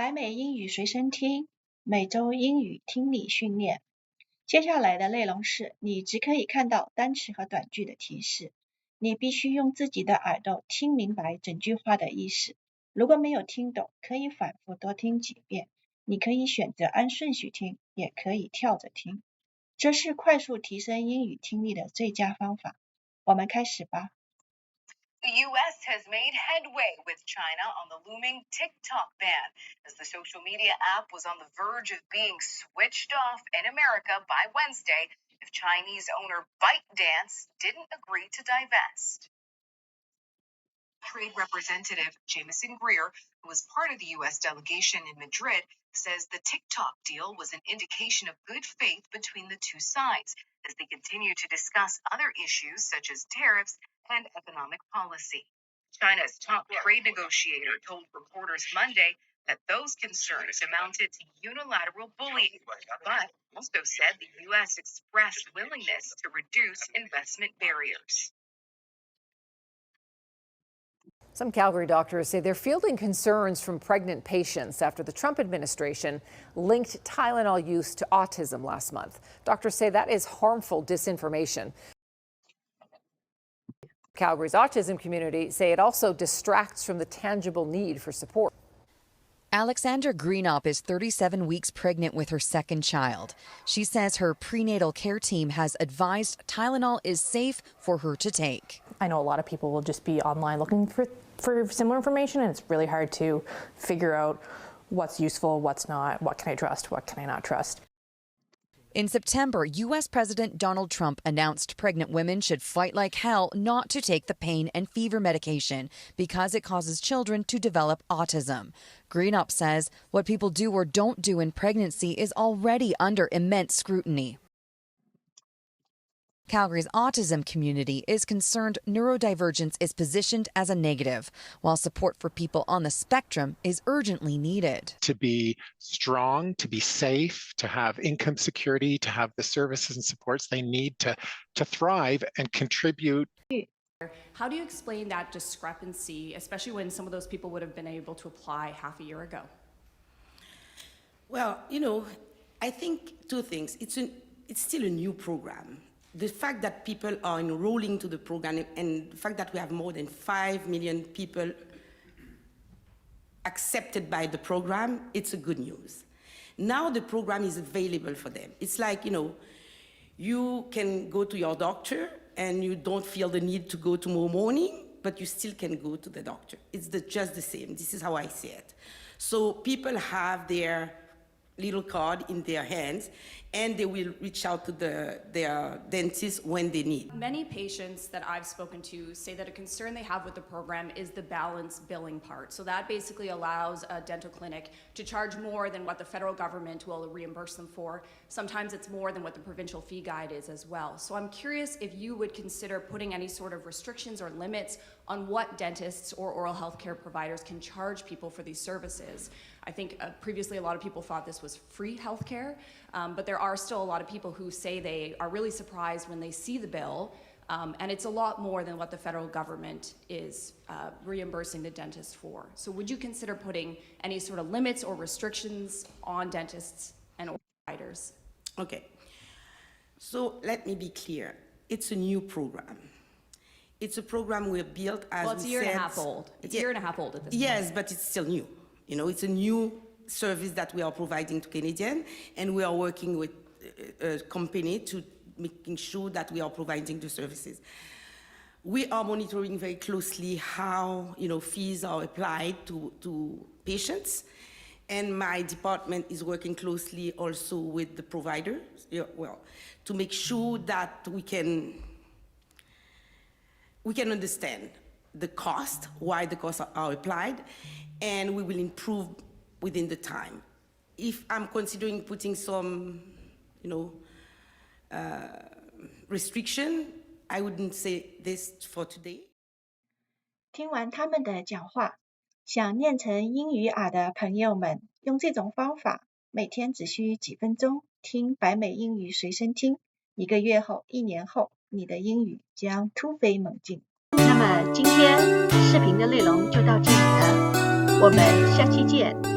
北美英语随身听，每周英语听力训练。接下来的内容是你只可以看到单词和短句的提示，你必须用自己的耳朵听明白整句话的意思。如果没有听懂，可以反复多听几遍。你可以选择按顺序听，也可以跳着听。这是快速提升英语听力的最佳方法。我们开始吧。The U.S. has made headway with China on the looming TikTok ban, as the social media app was on the verge of being switched off in America by Wednesday if Chinese owner ByteDance didn't agree to divest. Trade Representative Jameson Greer, who was part of the U.S. delegation in Madrid, says the TikTok deal was an indication of good faith between the two sides as they continue to discuss other issues such as tariffs and economic policy. China's top trade negotiator told reporters Monday that those concerns amounted to unilateral bullying, but also said the U.S. expressed willingness to reduce investment barriers. Some Calgary doctors say they're fielding concerns from pregnant patients after the Trump administration linked Tylenol use to autism last month. Doctors say that is harmful disinformation. Calgary's autism community say it also distracts from the tangible need for support. Alexandra Greenop is 37 weeks pregnant with her second child. She says her prenatal care team has advised Tylenol is safe for her to take. I know a lot of people will just be online looking for similar information, and it's really hard to figure out what's useful, what's not, what can I trust, what can I not trust. In September, U.S. President Donald Trump announced pregnant women should fight like hell not to take the pain and fever medication because it causes children to develop autism. Greenup says what people do or don't do in pregnancy is already under immense scrutiny. Calgary's autism community is concerned neurodivergence is positioned as a negative, while support for people on the spectrum is urgently needed. To be strong, to be safe, to have income security, to have the services and supports they need to thrive and contribute. How do you explain that discrepancy, especially when some of those people would have been able to apply half a year ago? Well, I think two things. It's still a new program. The fact that people are enrolling to the program and the fact that we have more than 5 million people accepted by the program, it's a good news. Now the program is available for them. It's like, you can go to your doctor and you don't feel the need to go tomorrow morning, but you still can go to the doctor. It's just the same. This is how I see it. So people have their little card in their hands, and they will reach out to their dentist when they need. Many patients that I've spoken to say that a concern they have with the program is the balance billing part. So that basically allows a dental clinic to charge more than what the federal government will reimburse them for. Sometimes it's more than what the provincial fee guide is as well. So I'm curious if you would consider putting any sort of restrictions or limits on what dentists or oral health care providers can charge people for these services. I think previously a lot of people thought this was free healthcare, but there are still a lot of people who say they are really surprised when they see the bill, and it's a lot more than what the federal government is reimbursing the dentists for. So would you consider putting any sort of limits or restrictions on dentists and oral providers? Okay, so let me be clear. It's a new program. It's a program we built as well, it's a year and a half old. It's a year and a half old at this point. Yes, but it's still new. It's a new service that we are providing to Canadians, and we are working with a company to making sure that we are providing the services. We are monitoring very closely how fees are applied to patients, and my department is working closely also with the providers, to make sure that we can understand the cost, why the costs are applied, and we will improve within the time. If I'm considering putting some, restriction, I wouldn't say this for today. 听完他们的讲话，想练成英语耳的朋友们，用这种方法，每天只需几分钟，听北美英语随身听，1个月后、1年后，你的英语将突飞猛进。那么今天视频的内容就到这里了，我们下期见。